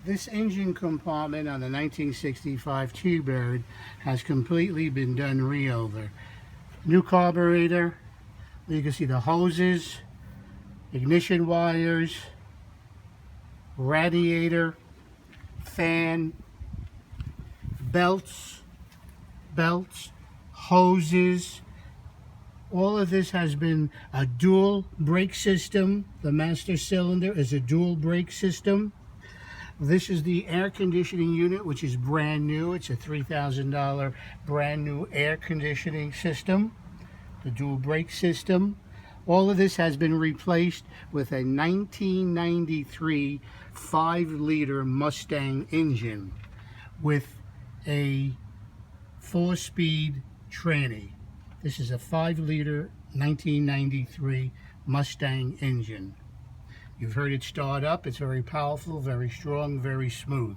This engine compartment on the 1965 T-Bird has completely been done re-over. New carburetor, you can see the hoses, ignition wires, radiator, fan, belts, hoses. All of this has been a dual brake system. The master cylinder is a dual brake system. This is the air conditioning unit, which is brand new. It's a $3,000 brand new air conditioning system, the dual brake system. All of this has been replaced with a 1993 5-liter Mustang engine with a 4-speed tranny. This is a 5-liter 1993 Mustang engine. You've heard it start up. It's very powerful, very strong, very smooth.